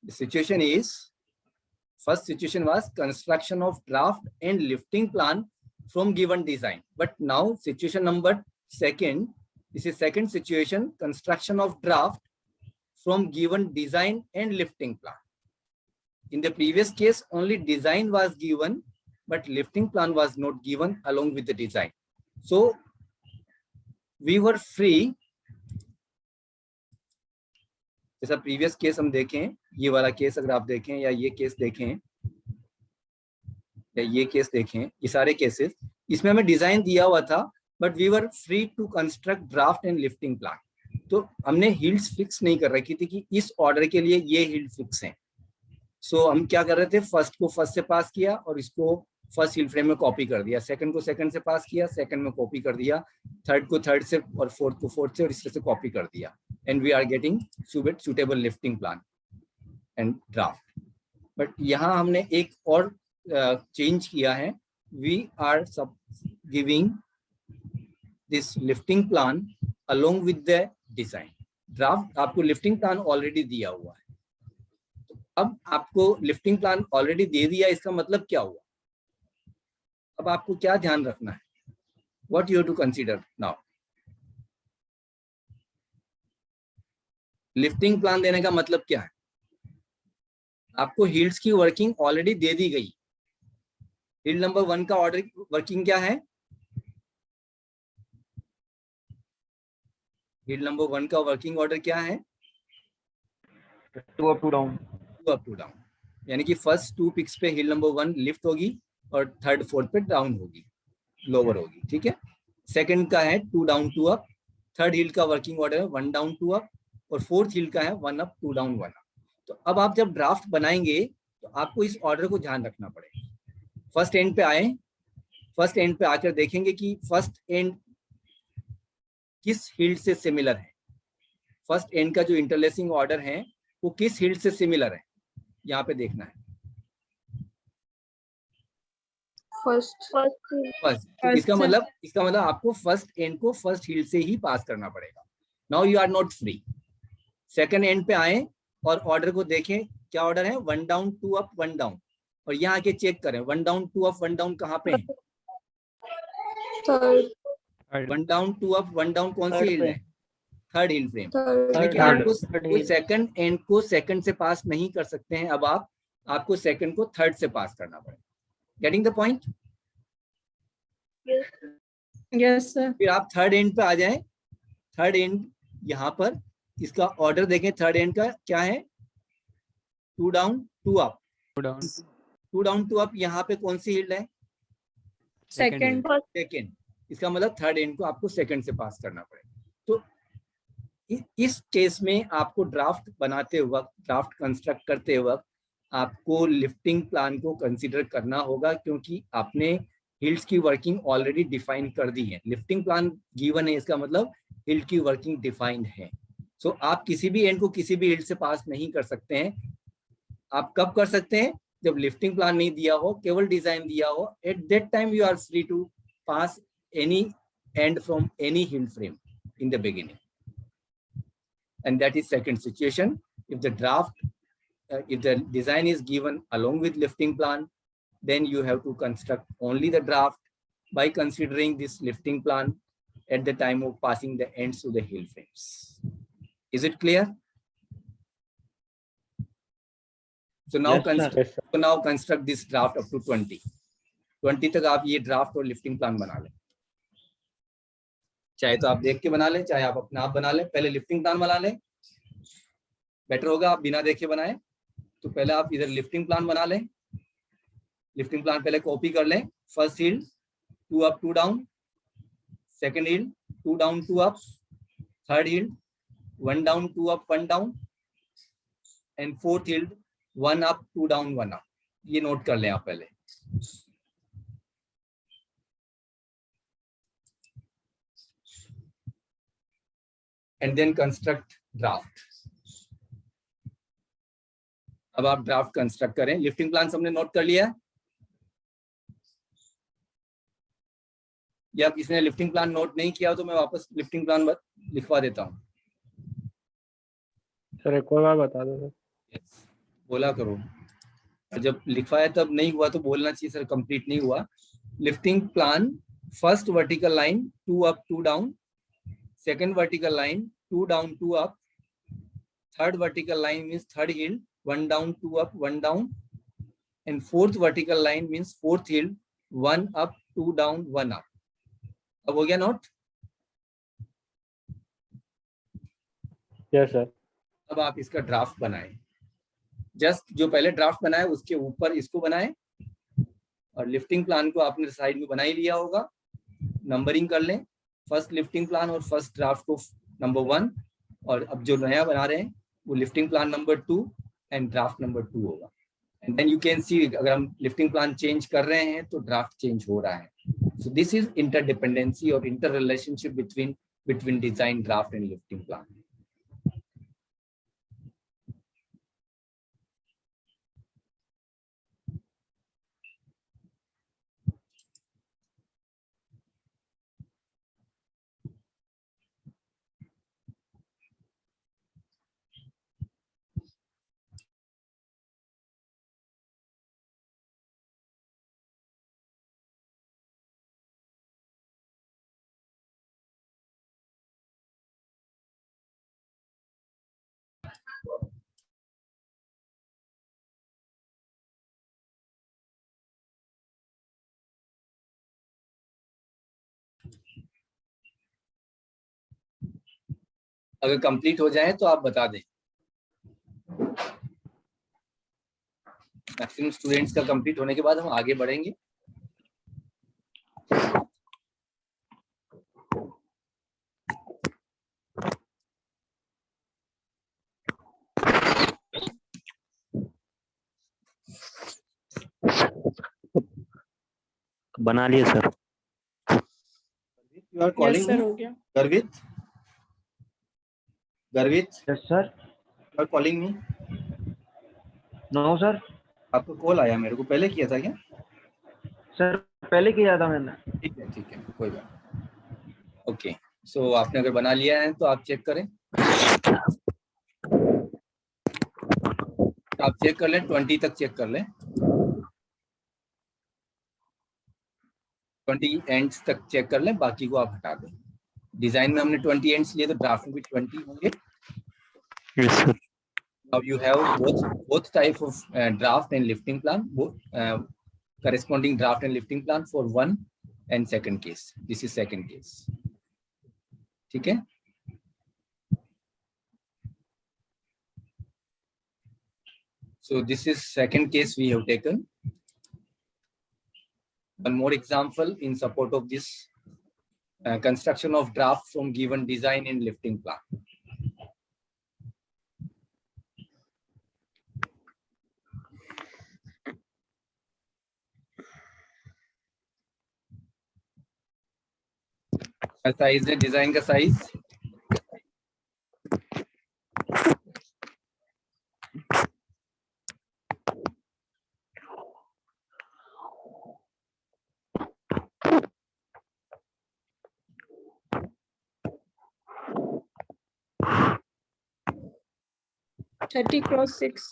The situation is, first situation was construction of draft and lifting plan from given design. But now situation number second, this is second situation, construction of draft from given design and lifting plan. In the previous case, only design was given, but lifting plan was not given along with the design. So we were free. जैसा previous case हम देखें, ये वाला case अगर आप देखें या ये केस देखें या ये केस देखें, ये सारे केसेस, इसमें हमें डिजाइन दिया हुआ था, but we were free to construct draft and lifting plan. तो हमने हिल्स फिक्स नहीं कर रखी थी कि इस ऑर्डर के लिए ये हिल फिक्स हैं. सो हम क्या कर रहे थे, फर्स्ट को फर्स्ट से पास किया और इसको फर्स्ट हिल फ्रेम में कॉपी कर दिया, सेकंड को सेकंड से पास किया, सेकंड में कॉपी कर दिया, थर्ड को थर्ड से और फोर्थ को फोर्थ से और इस तरह से कॉपी कर दिया. And we are getting suitable lifting plan and draft. But यहाँ हमने एक और चेंज किया है. We are giving this lifting plan along with the design. Draft आपको लिफ्टिंग प्लान ऑलरेडी दिया हुआ है. तो अब आपको लिफ्टिंग प्लान ऑलरेडी दे दिया, इसका मतलब क्या हुआ? अब आपको क्या ध्यान रखना है? What you have to consider now? Lifting plan देने का मतलब क्या है? आपको हिल्स की वर्किंग ऑलरेडी दे दी गई. हिल नंबर 1 का ऑर्डर वर्किंग क्या है? हिल नंबर 1 का वर्किंग ऑर्डर क्या है? 2 up 2 down. 2 up 2 down. यानी कि फर्स्ट 2 पिक्स पे हिल नंबर 1 लिफ्ट होगी और थर्ड फोर्थ पे डाउन होगी, लोअर होगी. ठीक है. सेकंड का है 2 डाउन 2 अप. थर्ड हिल का वर्किंग ऑर्डर है 1 डाउन 2 अप और फोर्थ हिल का है 1 अप 2 डाउन 1 अप. तो अब आप जब ड्राफ्ट बनाएंगे तो आपको इस ऑर्डर को ध्यान रखना पड़ेगा. फर्स्ट एंड पे आए, फर्स्ट एंड पे आकर देखेंगे कि फर्स्ट एंड किस हिल से सिमिलर है. फर्स्ट एंड का जो इंटरलेसिंग ऑर्डर है वो किस हिल से सिमिलर है, यहाँ पे देखना है. फर्स्ट. तो इसका मतलब आपको फर्स्ट एंड को फर्स्ट हिल से ही पास करना पड़ेगा. Now you are not free. Second end पे आए और ऑर्डर को देखें, क्या ऑर्डर है? 1 डाउन 2 अप 1 डाउन. और यहाँ आके चेक करें 1 डाउन 2 अप 1 डाउन कहाँ पे है? 1 डाउन 2 अप 1 डाउन कौन सी हिल है? थर्ड हिल फ्रेम. आपको सेकंड एंड को सेकंड से पास नहीं कर सकते हैं. अब आपको सेकंड को थर्ड से पास करना पड़ेगा. Getting the point? Yes sir. फिर आप थर्ड एंड पे आ जाएं. थर्ड एंड यहाँ पर इसका ऑर्डर देखें. थर्ड एंड का क्या है? 2 डाउन 2 अप. 2 डाउन 2 अप यहाँ पे कौन सी हिल है? सेकंड. इसका मतलब थर्ड एंड को आपको सेकंड से पास करना पड़ेगा. तो इस केस में आपको ड्राफ्ट बनाते वक्त, ड्राफ्ट कंस्ट्रक्ट करते वक्त आपको लिफ्टिंग प्लान को कंसीडर करना होगा, क्योंकि आपने हिल्स की वर्किंग ऑलरेडी डिफाइन कर दी है. लिफ्टिंग प्लान गिवन है, इसका मतलब हिल की वर्किंग डिफाइंड है. सो आप किसी भी एंड को किसी भी हिल से पास नहीं कर सकते हैं. आप कब कर सकते हैं? जब लिफ्टिंग प्लान नहीं दिया हो, केवल डिजाइन दिया हो. At that time you are free to pass any end from any heald frame in the beginning. And that is second situation. If the draft, if the design is given along with lifting plan, then you have to construct only the draft by considering this lifting plan at the time of passing the ends to the hill frames. Is it clear? So now, Yes, now construct this draft up to 20. 20 तक आप ये draft और lifting plan बना लें. चाहे तो आप देख के बना लें, चाहे आप अपने आप बना लें. पहले लिफ्टिंग प्लान बना लें, बेटर होगा. आप बिना देखे बनाएं तो पहले आप इधर लिफ्टिंग प्लान बना लें. लिफ्टिंग प्लान पहले कॉपी कर लें. First hill 2 up 2 down, second hill 2 down 2 up, third hill 1 down 2 up 1 down and fourth hill 1 up 2 down 1 up. ये नोट कर लें आप पहले. And then construct draft. अब आप ड्राफ्ट कंस्ट्रक्ट करें. लिफ्टिंग प्लान हमने नोट कर लिया है, या किसी ने लिफ्टिंग प्लान नोट नहीं किया तो मैं वापस लिफ्टिंग प्लान लिखवा देता हूँ. सर एक और बार बता दो सर. बोला करो, जब लिखा है तब नहीं हुआ तो बोलना चाहिए सर कंप्लीट नहीं हुआ। Lifting plan, first vertical line 2 up 2 down, second vertical line 2 down 2 up, third vertical line means third hill 1 down 2 up 1 down, and fourth vertical line means fourth hill 1 up 2 down 1 up. अब हो गया note? Yes sir. अब आप इसका draft बनाएं, just जो पहले draft बनाए उसके ऊपर इसको बनाएं, और लिफ्टिंग प्लान को आपने साइड में बना ही लिया होगा, नंबरिंग कर लें, फर्स्ट लिफ्टिंग प्लान और फर्स्ट ड्राफ्ट को नंबर 1, और अब जो नया बना रहे हैं वो lifting plan number 2 and draft number 2 होगा। And then you can see अगर हम लिफ्टिंग प्लान चेंज कर रहे हैं तो ड्राफ्ट चेंज हो रहा है। सो दिस इज इंटरडिपेंडेंसी और inter relationship between design, draft and lifting plan. अगर कंप्लीट हो जाए तो आप बता दें। मैक्सिमम स्टूडेंट्स का कंप्लीट होने के बाद हम आगे बढ़ेंगे। बना लिए sir. You are Yes, calling sir, me? हो गया. Garvit? Garvit, yes sir. you are calling me? No sir. आपको कॉल आया मेरे को, पहले किया था क्या? सर पहले किया था मैंने। ठीक है कोई बात। ओके, सो आपने अगर बना लिया है तो आप चेक करें, आप चेक कर लें, 20 तक चेक कर लें, 20 एंड्स तक चेक कर लें, बाकी को आप हटा दें। डिजाइन में हमने 20 एंड्स लिए तो ड्राफ्ट में भी 20 होंगे। Yes sir. Now you have both type of draft and lifting plan, corresponding draft and lifting plan for one and second case. This is second case. ठीक है? So this is second case we have taken. One more example in support of this construction of draft from given design and lifting plan. Size है design का size, Thirty cross 6.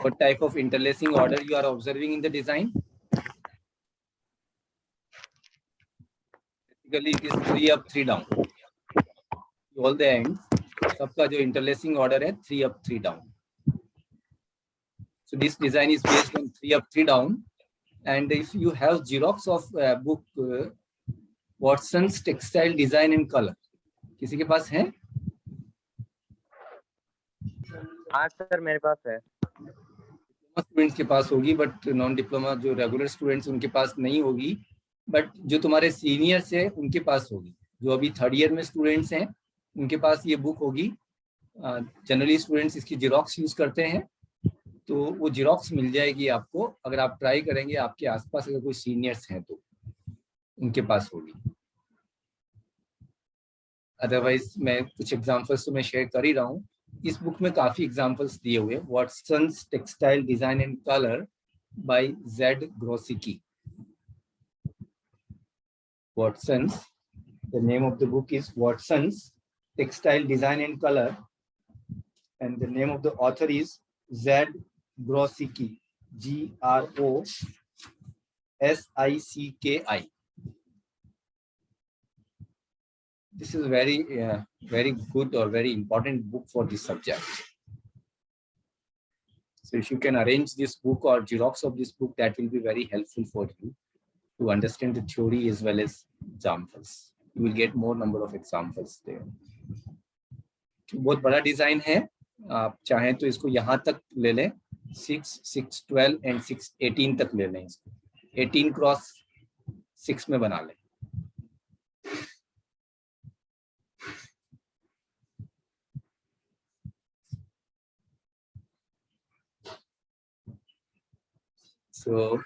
what type of interlacing order you are observing in the design? Basically it is 3 up 3 down. All the ends, सबका जो interlacing order है 3 up 3 down. So this design is based on 3 up 3 down. And if you have Xerox of book Watson's Textile Design and Color, किसी के पास है? हाँ sir मेरे पास है। Students के पास होगी, बट नॉन डिप्लोमा जो रेगुलर स्टूडेंट्स उनके पास नहीं होगी, बट जो तुम्हारे सीनियर्स है उनके पास होगी। जो अभी थर्ड ईयर में स्टूडेंट्स हैं उनके पास ये बुक होगी। जनरली स्टूडेंट्स इसकी जेरोक्स यूज करते हैं, तो वो जेरोक्स मिल जाएगी आपको। अगर आप ट्राई करेंगे, आपके आसपास अगर कोई सीनियर्स हैं तो उनके पास होगी। अदरवाइज मैं कुछ एग्जांपल्स तो मैं शेयर कर ही रहा हूँ। इस बुक में काफी एग्जांपल्स दिए हुए हैं। Watson's textile design and colour by Z Grosicki. Watson's, the name of the book is Watson's textile design and colour and the name of the author is Z Grosicki, Grosicki. This is very good or very important book for this subject. So if you can arrange this book or Xerox of this book, that will be very helpful for you to understand the theory as well as examples. You will get more number of examples there. बहुत बड़ा design है, आप चाहें तो इसको यहाँ तक ले लें, 6, 6, 12 एंड 6, 18 तक ले लें, इसको 18x6 में बना लें. So,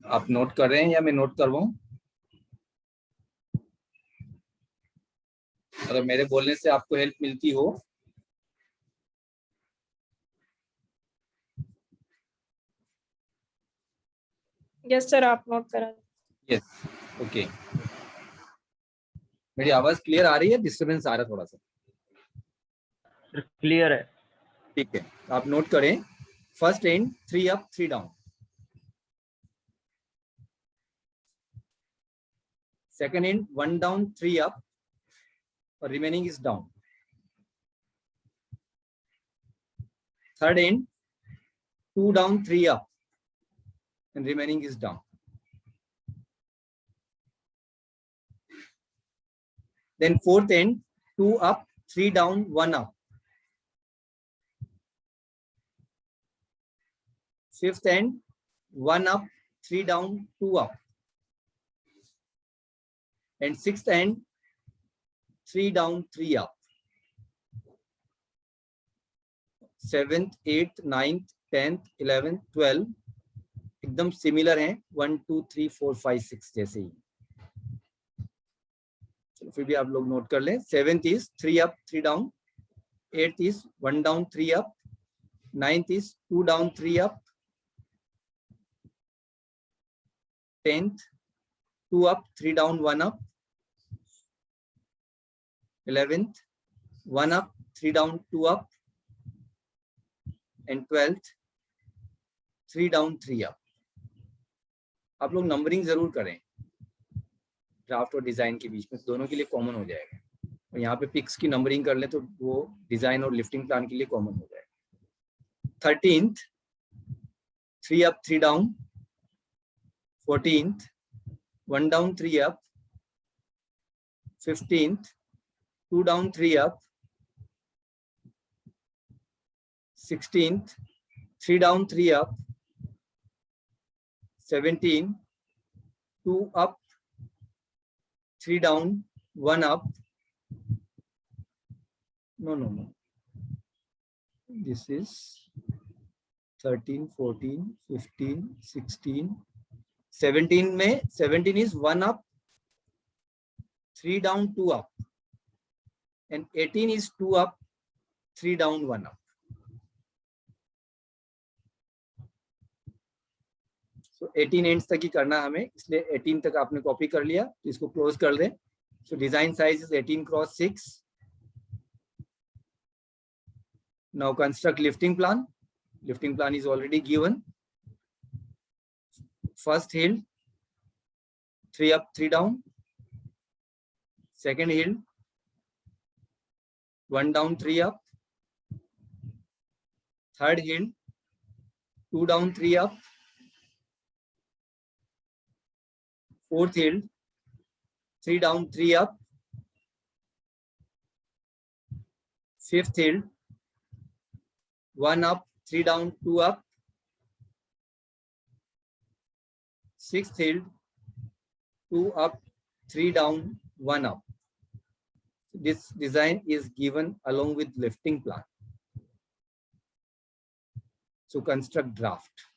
आप नोट कर रहे हैं या मैं नोट करवाऊं? अगर मेरे बोलने से आपको हेल्प मिलती हो. यस सर, आप नोट करा. Yes, okay. मेरी आवाज क्लियर आ रही है? डिस्टर्बेंस आ रहा थोड़ा सा? क्लियर है. ठीक है, आप नोट करें. First end 3 up 3 down. Second end 1 down 3 up और remaining is down. Third end 2 down 3 up and remaining is down. Then fourth end 2 up 3 down 1 up. Fifth end 1 up 3 down 2 up. And sixth end 3 down 3 up. Seventh, 8th, 9th, 10th, 11th, 12th एकदम similar हैं, 1, 2, 3, 4, 5, 6 जैसे ही. चलो फिर भी आप लोग note कर लें. 7th is 3 up 3 down. 8th is 1 down 3 up. 9th is 2 down 3 up. 10th 2 up 3 down 1 up. 11th 1 up 3 down 2 up. And 12th 3 down 3 up. आप लोग नंबरिंग जरूर करें ड्राफ्ट और डिजाइन के बीच में, दोनों के लिए कॉमन हो जाएगा. और यहाँ पे पिक्स की नंबरिंग कर ले तो वो डिजाइन और लिफ्टिंग प्लान के लिए कॉमन हो जाएगा. 13th 3 up 3 down. 14th 1 down 3 up. 15th 2 down 3 up. 16th 3 down 3 up. 17 2 up 3 down 1 up. No, this is 13, 14, 15, 16, 17 में 17 is 1 up 3 down 2 up. And 18 is 2 up 3 down 1 up. So 18 ends तक ही करना हमें, इसलिए 18 तक आपने कॉपी कर लिया तो इसको क्लोज कर दें. So design size is 18x6. Now construct lifting plan. Lifting plan is already given. First heald 3 up 3 down. Second hill 1 down 3 up. Third hill 2 down 3 up. Fourth hill 3 down 3 up. Fifth hill 1 up 3 down 2 up. Sixth hill 2 up 3 down 1 up. This design is given along with lifting plan. So construct draft.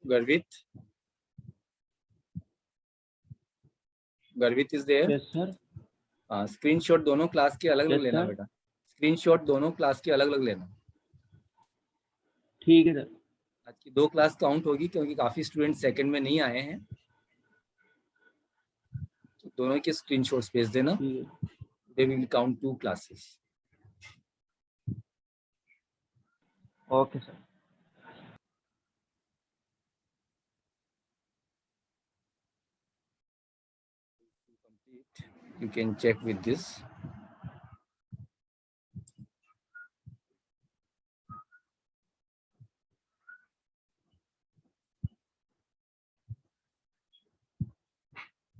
Garvit? Garvit is there? Yes sir. Screenshot दोनों class के अलग अलग Yes, लेना sir. बेटा, screenshot दोनों class के अलग अलग लेना। ठीक है सर। आज की 2 क्लास काउंट होगी क्योंकि काफी स्टूडेंट सेकंड में नहीं आए हैं, तो दोनों के स्क्रीनशॉट्स भेज देना। ठीक है। They will count 2 classes. Okay sir. You can check with this.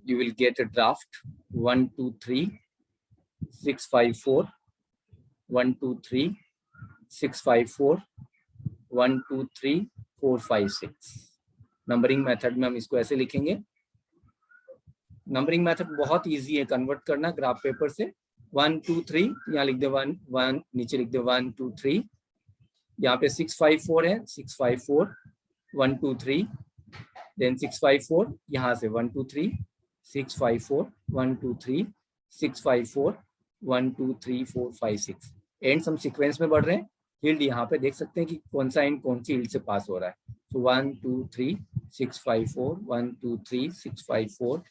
You will get a draft 1, 2, 3, 6, 5, 4, 1, 2, 3, 6, 5, 4, 1, 2, 3, 4, 5, 6। Numbering method में हम इसको ऐसे लिखेंगे। नंबरिंग मेथड बहुत इजी है कन्वर्ट करना ग्राफ पेपर से। 1, 2, 3 यहाँ लिख दे 1, 1 नीचे लिख दे 1, 2, 3। यहाँ पे 6, 5, 4 है, 6, 5, 4, 1, 2, 3, देन 6, 5, 4 यहाँ से 1, 2, 3, 6, 5, 4, 1, 2, 3, 6, 5, 4, 1, 2, 3, 4, 5, 6। एंड्स हम सीक्वेंस में बढ़ रहे हैं। हिल्ड यहाँ पे देख सकते हैं कि कौन सा एंड कौन सी हिल्ड से पास हो रहा है। तो 1, 2, 3, 6, 5, 4, 1, 2, 3, 6, 5, 4,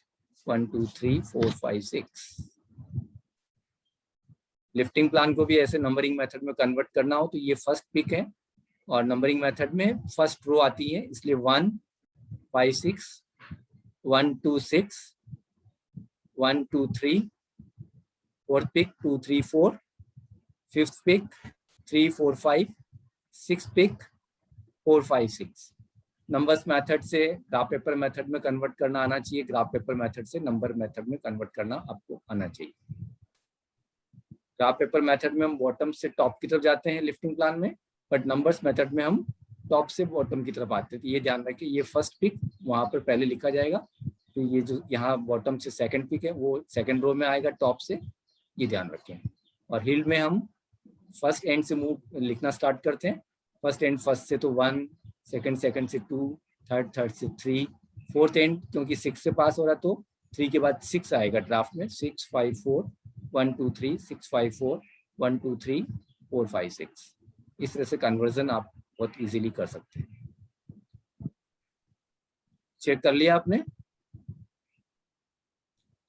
1, 2, 3, 4, 5, 6। लिफ्टिंग प्लान को भी ऐसे नंबरिंग मेथड में कन्वर्ट करना हो तो ये फर्स्ट पिक है और नंबरिंग मेथड में फर्स्ट रो आती है, इसलिए 1, 5, 6, 1, 2, 6, 1, 2, 3, fourth pick 2, 3, 4, fifth pick 3, 4, 5, sixth pick 4, 5, 6। Numbers method से ग्राफ पेपर मेथड में कन्वर्ट करना आना चाहिए, ग्राफ पेपर मेथड से नंबर मेथड में कन्वर्ट करना आपको आना चाहिए। ग्राफ पेपर मेथड में हम बॉटम से टॉप की तरफ जाते हैं लिफ्टिंग प्लान में, बट नंबर्स मेथड में हम टॉप से बॉटम की तरफ आते हैं। तो ये ध्यान रखिए, ये फर्स्ट पिक वहां पर पहले लिखा जाएगा, तो ये जो यहाँ बॉटम से सेकंड पिक है वो सेकंड रो में आएगा टॉप से, ये ध्यान रखें। और हिल्ड में हम फर्स्ट एंड से मूव लिखना स्टार्ट करते हैं। फर्स्ट एंड फर्स्ट से तो 1, सेकंड सेकंड से 2, थर्ड से 3, फोर्थ एंड क्योंकि 6 से पास हो रहा तो 3 के बाद 6 आएगा ड्राफ्ट में। 6, 5, 4, 1, 2, 3, 6, 5, 4, 1, 2, 3, 4, 5, 6। इस तरह से कन्वर्जन आप बहुत इजीली कर सकते हैं। चेक कर लिया आपने?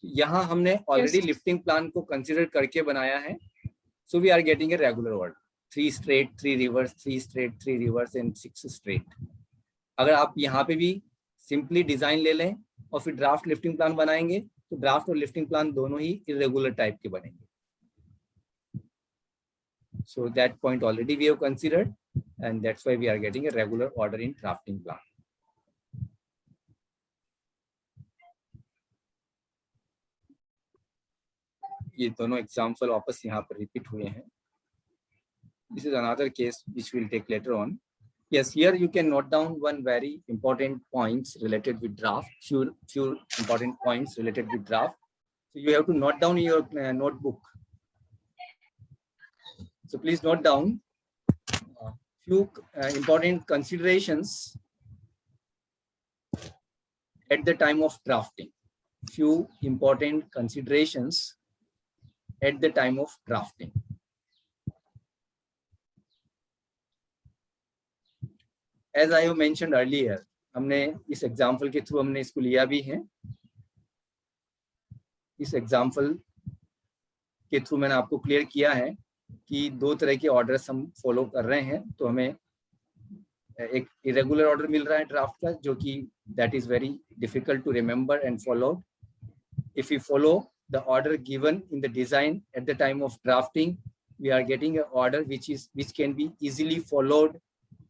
यहाँ हमने ऑलरेडी लिफ्टिंग प्लान को कंसीडर करके बनाया है। So we are getting a regular order, 3 straight, 3 reverse, 3 straight, 3 reverse and 6 straight. अगर आप यहाँ पे भी सिंपली डिजाइन ले लें और फिर ड्राफ्ट लिफ्टिंग प्लान बनाएंगे तो ड्राफ्ट और लिफ्टिंग प्लान दोनों ही इरेगुलर टाइप के बनेंगे। So that point already we have considered, and that's why we are getting a regular order in drafting plan. ये दोनों एग्जाम्पल वापस यहाँ पर रिपीट हुए हैं। This is another case which we'll take later on. Yes, here you can note down one very important points related with draft. Few important points related with draft. So you have to note down in your notebook. So please note down few important considerations at the time of drafting. Few important considerations at the time of drafting. As I have mentioned earlier, हमने इस example के through हमने इसको लिया भी है। इस example के थ्रू मैंने आपको क्लियर किया है कि 2 तरह के ऑर्डर्स हम फॉलो कर रहे हैं। तो हमें एक इरेगुलर ऑर्डर मिल रहा है ड्राफ्ट का, जो कि that is very difficult to remember and follow. If you follow the order given in the design at the time of drafting, we are getting an order which can be easily followed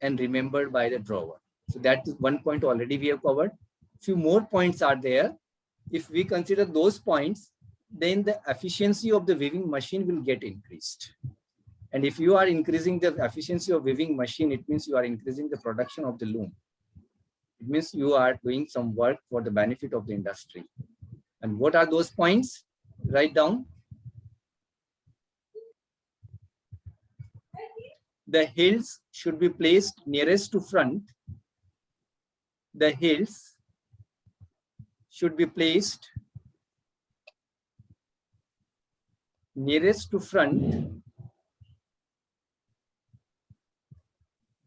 and remembered by the drawer. So that is one point already we have covered. Few more points are there. If we consider those points, then the efficiency of the weaving machine will get increased. And if you are increasing the efficiency of weaving machine, it means you are increasing the production of the loom. It means you are doing some work for the benefit of the industry. And what are those points? Write down. The hills should be placed nearest to front. the hills should be placed nearest to front.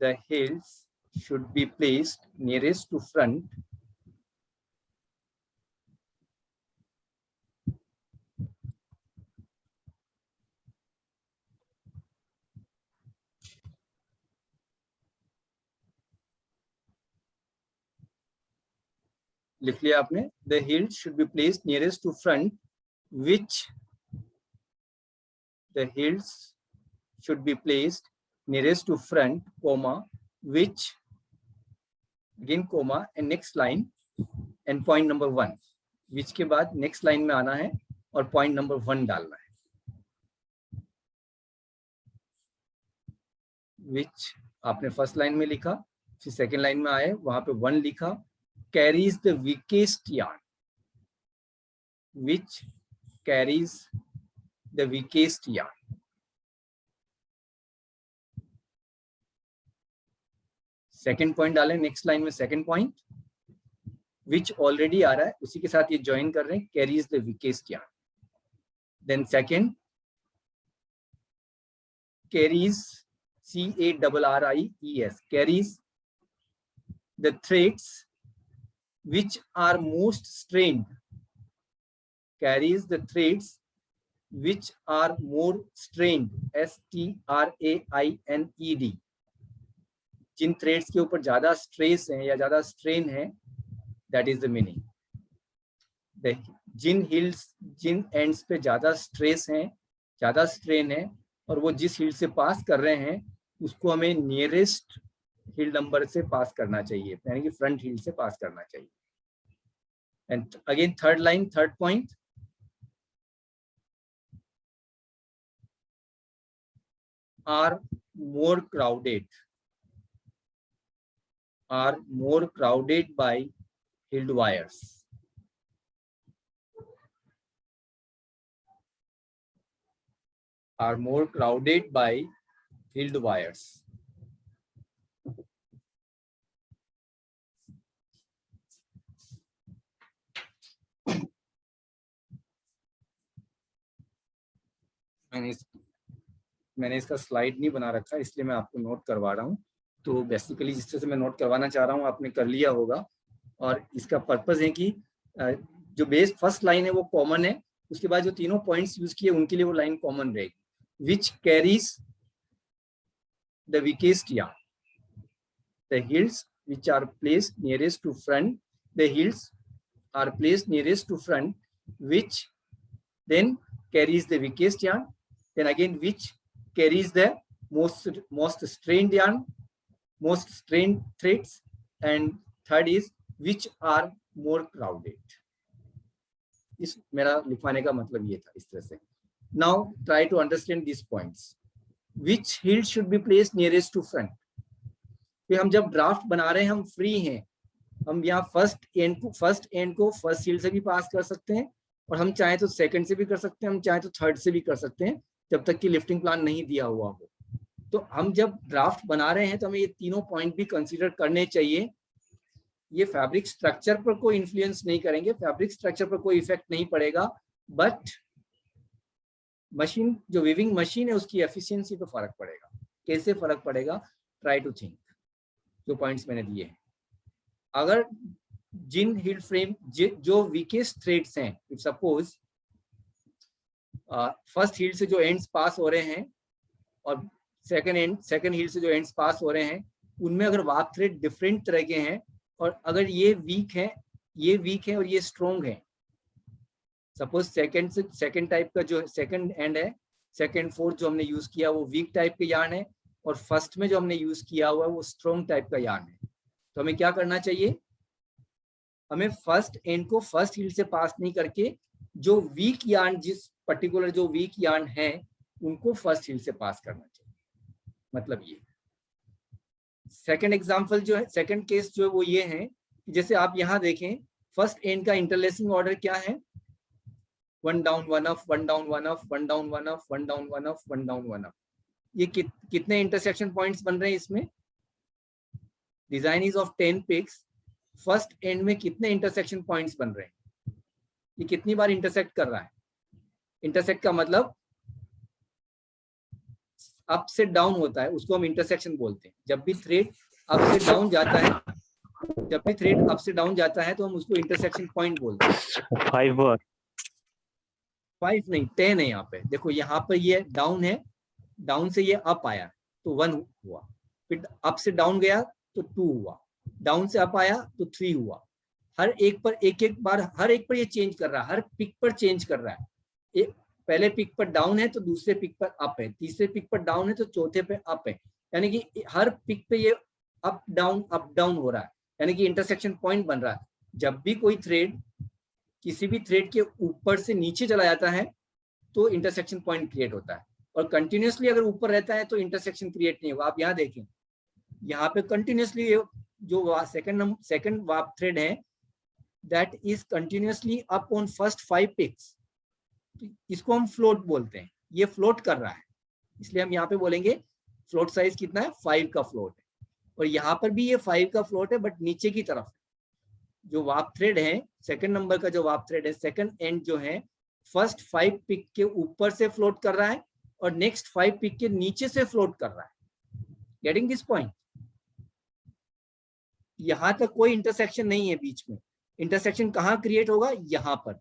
The hills should be placed nearest to front लिख लिया आपने. The hills should be placed nearest to front, which the hills should be placed nearest to front, comma, which, again comma, and next line, and point number 1. which के बाद next line में आना है और point number 1 डालना है. which आपने first line में लिखा, फिर second line में आए, वहां पे 1 लिखा. carries the weakest yarn, which carries the weakest yarn. Second point डालें नेक्स्ट लाइन में. सेकेंड पॉइंट विच ऑलरेडी आ रहा है, उसी के साथ ये ज्वाइन कर रहे हैं, carries the weakest yarn. Then second carries, CARRIES, carries the threads which are most strained, carries the threads which are more strained, STRAINED. जिन थ्रेड्स के ऊपर ज्यादा स्ट्रेस है या ज्यादा स्ट्रेन है, दैट इज द मीनिंग. जिन हिल्स, जिन एंड्स पे ज्यादा स्ट्रेस है, ज्यादा स्ट्रेन है, और वो जिस हिल से पास कर रहे हैं उसको हमें नियरेस्ट हिल नंबर से पास करना चाहिए, यानी कि फ्रंट हिल से पास करना चाहिए. And again third line, third point, are more crowded by hilled wires. Are more crowded by hilled wires. मैंने इसका स्लाइड नहीं बना रखा, इसलिए मैं आपको नोट करवा रहा हूँ. तो बेसिकली जिस तरह से मैं नोट करवाना चाह रहा हूँ आपने कर लिया होगा. और इसका पर्पस है कि जो बेस फर्स्ट लाइन है वो कॉमन है, उसके बाद जो तीनों पॉइंट्स यूज किए उनके लिए वो लाइन कॉमन रहेगी. Which carries the weakest yarn, the healds which are placed nearest to front, the healds are placed nearest to front, which then carries the weakest yarn, then again which carries the most strained yarn, most strained threads, and third is which are more crowded. इस मेरा लिखवाने का मतलब ये था, इस तरह से. Now try to understand these points. Which hill should be placed nearest to front? फिर हम जब ड्राफ्ट बना रहे हैं, हम फ्री हैं, हम यहाँ फर्स्ट एंड को फर्स्ट हिल से भी पास कर सकते हैं, और हम चाहे तो सेकंड से भी कर सकते हैं, हम चाहे तो थर्ड से भी कर सकते हैं, जब तक कि लिफ्टिंग प्लान नहीं दिया हुआ हो. तो हम जब ड्राफ्ट बना रहे हैं तो हमें ये तीनों पॉइंट भी कंसीडर करने चाहिए. ये फैब्रिक स्ट्रक्चर पर कोई इन्फ्लुएंस नहीं करेंगे, फैब्रिक स्ट्रक्चर पर कोई इफेक्ट नहीं पड़ेगा, बट मशीन, जो वीविंग मशीन है, उसकी एफिशिएंसी पे फर्क पड़ेगा. कैसे फर्क पड़ेगा? Try to think. जो पॉइंट्स मैंने दिए हैं, अगर जिन हिल फ्रेम जो वीकेस्ट थ्रेड्स हैं, इफ सपोज फर्स्ट हिल से जो एंड्स पास हो रहे हैं और सेकंड हिल से जो एंड्स पास हो रहे हैं, उनमें अगर वार्प थ्रेड डिफरेंट तरह के हैं, और अगर ये वीक है और ये स्ट्रॉन्ग है, सपोज सेकंड टाइप का जो सेकंड एंड है, सेकंड फोर्थ जो हमने यूज किया वो वीक टाइप के यार्न है, और फर्स्ट में जो हमने यूज किया हुआ है वो स्ट्रॉन्ग टाइप का यार्न है. तो हमें क्या करना चाहिए? हमें फर्स्ट एंड को फर्स्ट हिल से पास नहीं करके जो वीक यार्न, जिस पर्टिकुलर जो वीक यार्न है, उनको फर्स्ट हिल से पास करना चाहिए. मतलब ये सेकंड एग्जांपल जो है, सेकंड केस जो है वो ये है कि जैसे आप यहाँ देखें, फर्स्ट एंड का इंटरलेसिंग ऑर्डर क्या है? 1 down 1 up, 1 down 1 up, 1 down 1 up, 1 down 1 up, 1 down 1 up. ये कितने इंटरसेक्शन पॉइंट्स बन रहे हैं इसमें? Design is of 10 picks. First end में कितने इंटरसेक्शन पॉइंट्स बन रहे हैं, ये कितनी बार इंटरसेक्ट कर रहा है। इंटरसेक्ट का मतलब अप से डाउन होता है, उसको हम इंटरसेक्शन बोलते हैं। जब भी थ्रेड अप से डाउन जाता है, जब भी थ्रेड अप से डाउन जाता है तो हम उसको इंटरसेक्शन पॉइंट बोलते हैं। 5 बार, 5 नहीं 10 है यहाँ पे। देखो यहाँ पर ये डाउन है, डाउन से ये अप आया तो 1 हुआ, फिर अप से डाउन गया तो 2 हुआ, डाउन से अप आया तो 3 हुआ। हर एक पर एक बार, हर एक पर ये चेंज कर रहा है, हर पिक पर चेंज कर रहा है। एक पहले पिक पर डाउन है तो दूसरे पिक पर अप है, तीसरे पिक पर डाउन है तो चौथे पे अप है, यानी कि हर पिक पे ये अप डाउन हो रहा है, यानी कि इंटरसेक्शन पॉइंट बन रहा है। जब भी कोई थ्रेड किसी भी थ्रेड के ऊपर से नीचे चला जाता है तो इंटरसेक्शन पॉइंट क्रिएट होता है, और कंटिन्यूसली अगर ऊपर रहता है तो इंटरसेक्शन क्रिएट नहीं होगा। आप यहाँ देखें, यहाँ पे कंटिन्यूसली जो सेकंड वार्प थ्रेड है that is continuously up on first 5 picks, इसको हम फ्लोट बोलते हैं। ये फ्लोट कर रहा है, इसलिए हम यहाँ पे बोलेंगे फ्लोट साइज कितना है, 5 का फ्लोट है। और यहाँ पर भी ये 5 का फ्लोट है, बट नीचे की तरफ जो वार्प थ्रेड है, सेकंड नंबर का जो वार्प थ्रेड है, सेकंड एंड जो है फर्स्ट 5 पिक के ऊपर से फ्लोट कर रहा है और नेक्स्ट 5 पिक के नीचे से फ्लोट कर रहा है। Getting this point? यहां तक कोई इंटरसेक्शन नहीं है बीच में। इंटरसेक्शन कहाँ क्रिएट होगा, यहाँ पर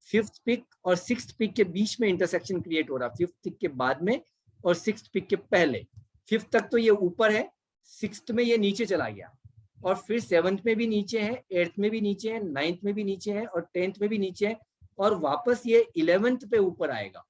5th पिक और 6th पिक के बीच में इंटरसेक्शन क्रिएट हो रहा है, 5th पिक के बाद में और 6th पिक के पहले। 5th तक तो ये ऊपर है, 6th में ये नीचे चला गया, और फिर 7th में भी नीचे है, 8th में भी नीचे है, 9th में भी नीचे है और 10th में भी नीचे है, और वापस ये 11th पे ऊपर आएगा,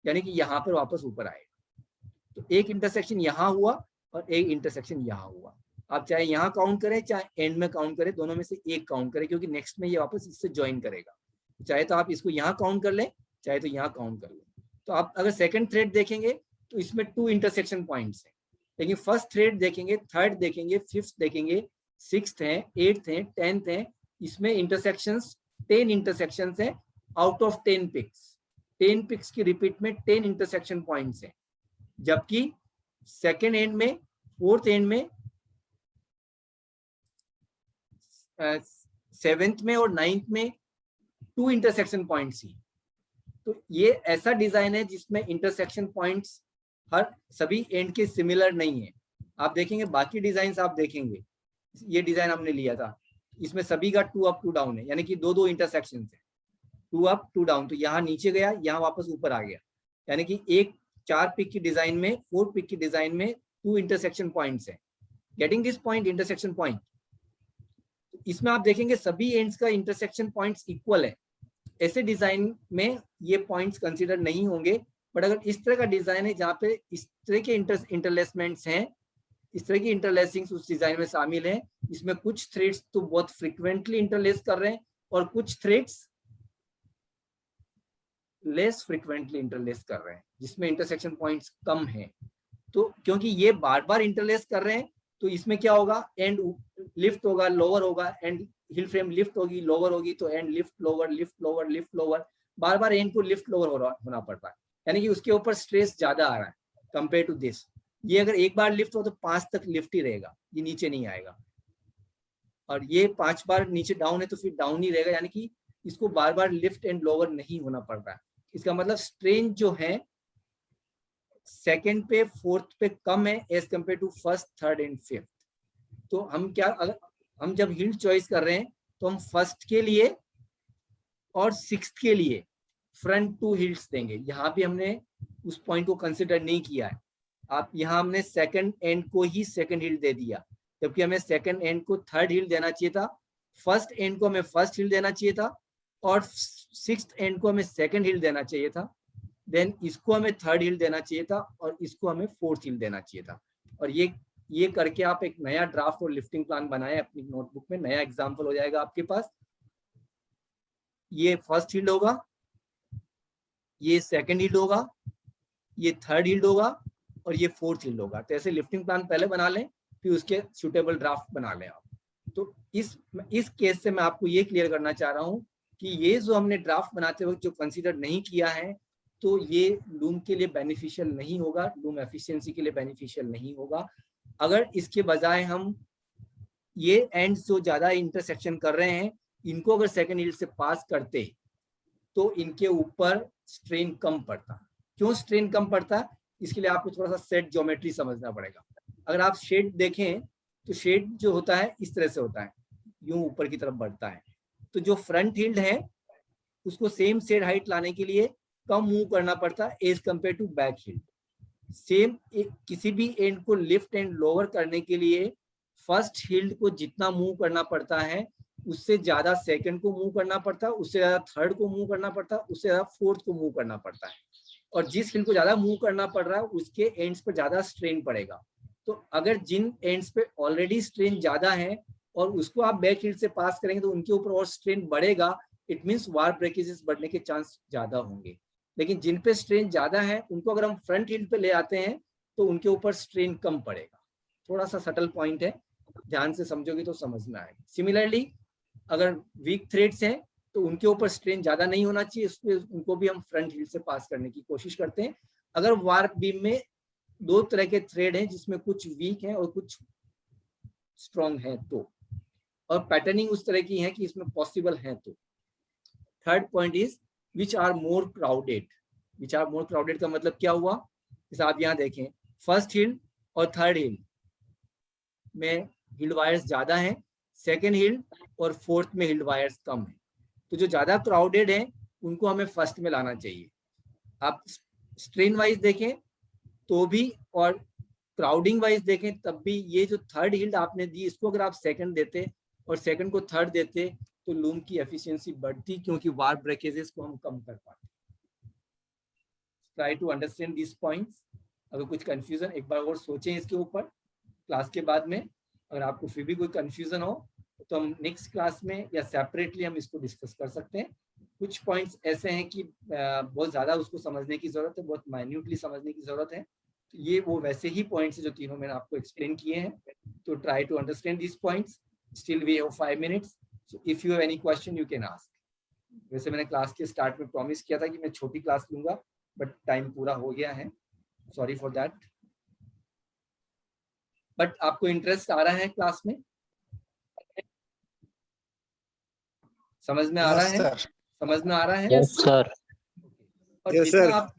यानी कि यहाँ पर वापस ऊपर आएगा। तो एक इंटरसेक्शन यहाँ हुआ और एक इंटरसेक्शन यहाँ हुआ। आप चाहे यहाँ काउंट करें चाहे एंड में काउंट करें, दोनों में से एक काउंट करें, क्योंकि नेक्स्ट में ये वापस इससे ज्वाइन करेगा। चाहे तो आप इसको यहाँ काउंट कर लें, चाहे तो यहाँ काउंट कर लें। तो आप अगर सेकंड थ्रेड देखेंगे तो इसमें 2 इंटरसेक्शन पॉइंट्स हैं, लेकिन फर्स्ट थ्रेड देखेंगे, थर्ड देखेंगे, 5th देखेंगे, 6th है, 8th है, 10th है, इसमें इंटरसेक्शंस 10 इंटरसेक्शंस है आउट ऑफ 10 पिक्स। 10 पिक्स की रिपीट में 10 इंटरसेक्शन पॉइंट्स हैं, जबकि सेकेंड एंड में, फोर्थ एंड में, 7th में और 9th में 2 इंटरसेक्शन पॉइंट्स ही। तो ये ऐसा डिजाइन है जिसमें इंटरसेक्शन पॉइंट्स हर सभी एंड के सिमिलर नहीं है। आप देखेंगे बाकी डिजाइन आप देखेंगे, ये डिजाइन हमने लिया था, इसमें सभी का 2 अप 2 डाउन है, यानी कि 2 इंटरसेक्शन है, 2 अप 2 डाउन। तो यहाँ नीचे गया, यहाँ वापस ऊपर आ गया, यानी कि एक 4 पिक की डिजाइन में, 4 पिक की डिजाइन में 2 इंटरसेक्शन पॉइंट्स है। Getting this point, intersection point. इसमें आप देखेंगे सभी एंड्स का इंटरसेक्शन पॉइंट्स इक्वल है। ऐसे डिजाइन में ये पॉइंट्स कंसीडर नहीं होंगे, बट अगर इस तरह का डिजाइन है जहाँ पे इस तरह के इंटरलेसमेंट्स हैं, इस तरह की इंटरलेसिंग्स उस डिजाइन में शामिल हैं, इसमें कुछ थ्रेड्स तो बहुत फ्रिक्वेंटली इंटरलेस कर रहे हैं और कुछ थ्रेड्स लेस फ्रिक्वेंटली इंटरलेस कर रहे हैं, जिसमें इंटरसेक्शन पॉइंट्स कम हैं। तो क्योंकि ये बार बार इंटरलेस कर रहे हैं, तो इसमें क्या होगा, एंड लिफ्ट होगा, लोअर होगा, एंड हिल फ्रेम लिफ्ट होगी, लोअर होगी, तो and lift lower, lift lower, lift lower, bar bar and को लिफ्ट लोअर होना पड़ रहा है, यानी कि उसके ऊपर स्ट्रेस ज्यादा आ रहा है कंपेयर टू दिस। ये अगर एक बार लिफ्ट हो तो 5 तक लिफ्ट ही रहेगा, ये नीचे नहीं आएगा, और ये 5 बार नीचे डाउन है तो फिर डाउन ही रहेगा, यानी कि इसको बार बार लिफ्ट एंड लोअर नहीं होना पड़ रहा है। इसका मतलब स्ट्रेन जो है सेकेंड पे, फोर्थ पे कम है as compared to first, third and 5th। तो हम क्या, अगर हम जब हिल चॉइस कर रहे हैं तो हम फर्स्ट के लिए और 6th के लिए फ्रंट 2 हिल्स देंगे। यहाँ भी हमने उस पॉइंट को कंसिडर नहीं किया है। आप यहाँ हमने सेकंड एंड को ही सेकंड हिल दे दिया, जबकि हमें सेकंड एंड को थर्ड हिल देना चाहिए था, फर्स्ट एंड को हमें फर्स्ट हिल देना चाहिए था, और 6th एंड को हमें सेकंड हिल देना चाहिए था, देन इसको हमें थर्ड हिल देना चाहिए था, और इसको हमें 4th हिल देना चाहिए था। और ये करके आप एक नया ड्राफ्ट और लिफ्टिंग प्लान बनाए अपनी नोटबुक में, नया एग्जाम्पल हो जाएगा आपके पास। ये फर्स्ट हिल होगा, ये सेकंड हिल होगा, ये थर्ड हिल होगा, और ये 4th हिल होगा। तो ऐसे लिफ्टिंग प्लान पहले बना लें, फिर उसके सूटेबल ड्राफ्ट बना लें आप। तो इस केस से मैं आपको ये क्लियर करना चाह रहा हूँ कि ये जो हमने ड्राफ्ट बनाते वक्त जो कंसीडर नहीं किया है, तो ये लूम के लिए बेनिफिशियल नहीं होगा, लूम एफिशिएंसी के लिए बेनिफिशियल नहीं होगा। अगर इसके बजाय हम ये एंड्स जो ज्यादा इंटरसेक्शन कर रहे हैं, इनको अगर सेकंड हील्ड से पास करते तो इनके ऊपर स्ट्रेन कम पड़ता। क्यों स्ट्रेन कम पड़ता, इसके लिए आपको थोड़ा सा सेट ज्योमेट्री समझना पड़ेगा। अगर आप शेड देखें तो शेड जो होता है इस तरह से होता है, यूं ऊपर की तरफ बढ़ता है। तो जो फ्रंट हील्ड है उसको सेम शेड हाइट लाने के लिए कम मूव करना पड़ता है as compare to back heald. Same किसी भी एंड को लिफ्ट एंड लोअर करने के लिए फर्स्ट हील्ड को जितना मूव करना पड़ता है उससे ज्यादा सेकंड को मूव करना पड़ता है, उससे ज्यादा थर्ड को मूव करना पड़ता है, उससे ज्यादा फोर्थ को मूव करना पड़ता है। और जिस हील्ड को ज्यादा मूव करना पड़ रहा है उसके एंड्स पर ज्यादा स्ट्रेन पड़ेगा। तो अगर जिन एंड्स पे ऑलरेडी स्ट्रेन ज्यादा है और उसको आप बैक हील्ड से पास करेंगे तो उनके ऊपर और स्ट्रेन बढ़ेगा, इट मीन्स वार्प ब्रेकेजेस बढ़ने के चांस ज्यादा होंगे। लेकिन जिन पे स्ट्रेन ज्यादा है उनको अगर हम फ्रंट हील्ड पे ले आते हैं तो उनके ऊपर स्ट्रेन कम पड़ेगा। थोड़ा सा सटल पॉइंट है, ध्यान से समझोगे तो समझ में आएगा। सिमिलरली अगर वीक थ्रेड्स हैं तो उनके ऊपर स्ट्रेन ज्यादा नहीं होना चाहिए, इसलिए उनको भी हम फ्रंट हील्ड से पास करने की कोशिश करते हैं। अगर वार्प बीम में दो तरह के थ्रेड हैं जिसमें कुछ वीक हैं और कुछ स्ट्रॉन्ग है तो, और पैटर्निंग उस तरह की है कि इसमें पॉसिबल है तो। Third point is which are more crowded. Which are more crowded का मतलब क्या हुआ, जैसे आप यहाँ देखें फर्स्ट हील्ड और थर्ड हील्ड में हील्ड वायर्स ज्यादा हैं, सेकेंड हील्ड और फोर्थ में हील्ड वायर्स कम है। तो जो ज्यादा क्राउडेड है उनको हमें फर्स्ट में लाना चाहिए। आप स्ट्रेन वाइज देखें तो भी और क्राउडिंग वाइज देखें तब भी, ये जो थर्ड हील्ड आपने दी इसको अगर आप सेकंड देते और सेकंड को थर्ड देते तो लूम की एफिशिएंसी बढ़ती, क्योंकि वार्प ब्रेकेजेस को हम कम कर पाते। Try to understand this points. अगर कुछ कंफ्यूजन एक बार और सोचें इसके ऊपर क्लास के बाद में। अगर आपको फिर भी कोई कंफ्यूजन हो तो हम नेक्स्ट क्लास में या सेपरेटली हम इसको डिस्कस कर सकते हैं। कुछ पॉइंट्स ऐसे हैं कि बहुत ज़्यादा उसको समझने की ज़रूरत है, बहुत माइन्यूटली समझने की ज़रूरत है। तो ये वो वैसे ही पॉइंट्स जो तीनों मैंने आपको एक्सप्लेन किए हैं। तो try to understand this points. Still we have 5 minutes, so if you have any question you can ask. वैसे मैंने क्लास के स्टार्ट में प्रॉमिस किया था कि मैं छोटी क्लास लूंगा, बट टाइम पूरा हो गया है, सॉरी फॉर दैट। बट आपको इंटरेस्ट आ रहा है क्लास में, समझ में आ रहा है? समझ में आ रहा है? Yes sir. और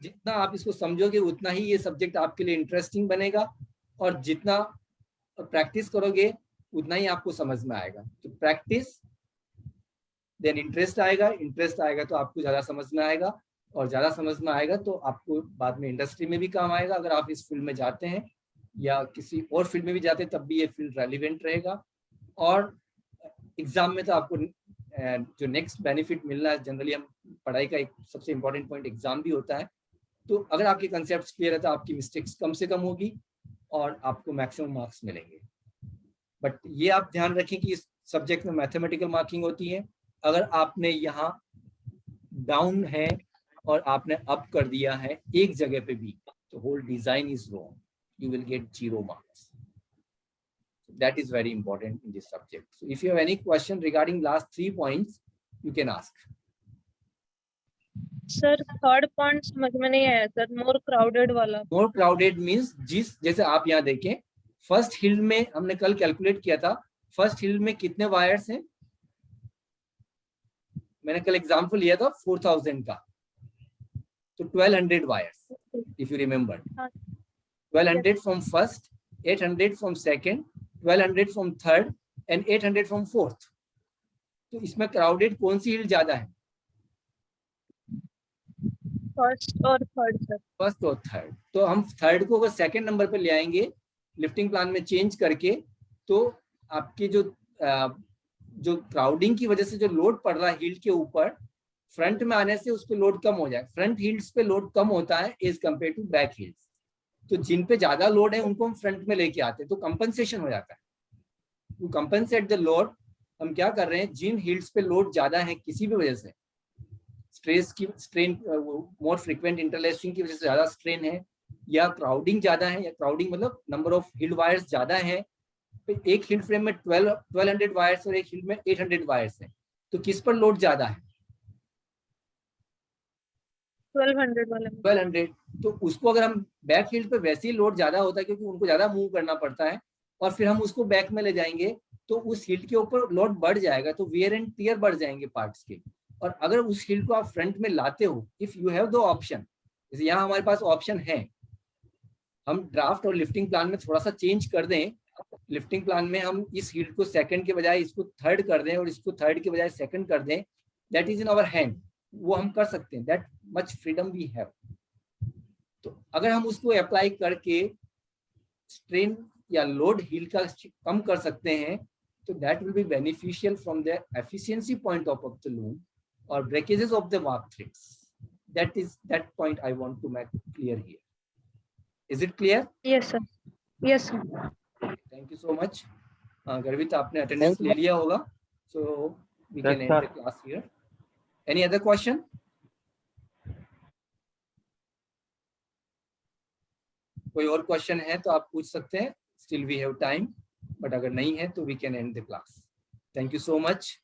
जितना आप इसको समझोगे उतना ही ये सब्जेक्ट आपके लिए इंटरेस्टिंग बनेगा, और जितना प्रैक्टिस करोगे उतना ही आपको समझ में आएगा। तो प्रैक्टिस देन इंटरेस्ट आएगा, इंटरेस्ट आएगा तो आपको ज़्यादा समझ में आएगा, और ज़्यादा समझ में आएगा तो आपको बाद में इंडस्ट्री में भी काम आएगा। अगर आप इस फील्ड में जाते हैं या किसी और फील्ड में भी जाते हैं तब भी ये फील्ड रेलिवेंट रहेगा। और एग्जाम में तो आपको जो नेक्स्ट बेनिफिट मिलना है, जनरली हम पढ़ाई का एक सबसे इम्पोर्टेंट पॉइंट एग्जाम भी होता है। तो अगर आपके कंसेप्ट क्लियर है तो आपकी मिस्टेक्स कम से कम होगी और आपको मैक्सिमम मार्क्स मिलेंगे। बट ये आप ध्यान रखें कि इस सब्जेक्ट में मैथमेटिकल मार्किंग होती है। अगर आपने यहाँ डाउन है और आपने अप कर दिया है एक जगह पे भी तो whole design is wrong, you will get 0 marks. So that is very important in this subject. So if you have any question regarding last 3 points, you can ask. Sir third point समझ में नहीं आया sir, मोर crowded वाला। More crowded means जैसे आप यहाँ देखें first हिल में हमने कल कैलकुलेट किया था, फर्स्ट हिल में कितने वायर्स हैं? मैंने कल एग्जाम्पल लिया था 4000 का, तो 1200 wires if you remember. 1200 from first, 800 from second, 1200 from third and 800 from fourth. तो इसमें क्राउडेड कौन सी हिल ज्यादा है? फर्स्ट और थर्ड सर। फर्स्ट और थर्ड। तो हम थर्ड को अगर सेकंड नंबर पे ले आएंगे लिफ्टिंग प्लान में चेंज करके, तो आपके जो क्राउडिंग की वजह से जो लोड पड़ रहा है हील के ऊपर, फ्रंट में आने से उस पर लोड कम हो जाए। फ्रंट हील्स पे लोड कम होता है as compared to back healds. तो जिन पे ज्यादा लोड है उनको हम फ्रंट में लेके आते हैं तो कंपनसेशन हो जाता है। टू कंपनसेट द लोड हम क्या कर रहे हैं, जिन हील्स पे लोड ज्यादा है किसी भी वजह से, स्ट्रेन मोर फ्रीक्वेंट इंटरलेसिंग की वजह से ज्यादा स्ट्रेन है, या क्राउडिंग ज्यादा है, या क्राउडिंग मतलब नंबर ऑफ हील्ड वायर्स ज्यादा है, तो एक हील्ड फ्रेम में 1200 वायर्स और एक हील्ड में 800 वायर्स है, तो किस पर लोड ज्यादा है? 1200 वाले। 1200। तो उसको अगर हम बैक हील्ड पे वैसे ही लोड ज्यादा होता है क्योंकि उनको ज्यादा मूव करना पड़ता है, और फिर हम उसको बैक में ले जाएंगे तो उस हील के ऊपर लोड बढ़ जाएगा, तो वियर एंड टियर बढ़ जाएंगे पार्ट्स के। और अगर उस हील को आप फ्रंट में लाते हो, if you have the option, जैसे यहाँ हमारे पास ऑप्शन है, हम ड्राफ्ट और लिफ्टिंग प्लान में थोड़ा सा चेंज कर दें, लिफ्टिंग प्लान में हम इस हील को सेकंड के बजाय इसको थर्ड कर दें और इसको थर्ड के बजाय सेकंड कर दें, that is in our hand, वो हम कर सकते हैं, that much freedom we have. तो अगर हम उसको अप्लाई करके स्ट्रेन या लोड हील का कम कर सकते हैं, तो that will be beneficial from the efficiency point of the loom और breakages of the warp threads. that point I want to make clear here. Is it clear? Yes, sir. Yes, sir. Thank you so much. Garvit, आपने attendance ले लिया होगा, so we can end the class here. Any other question? कोई और question है तो आप पूछ सकते हैं, still we have time, but अगर नहीं है तो we can end the class. Thank you so much.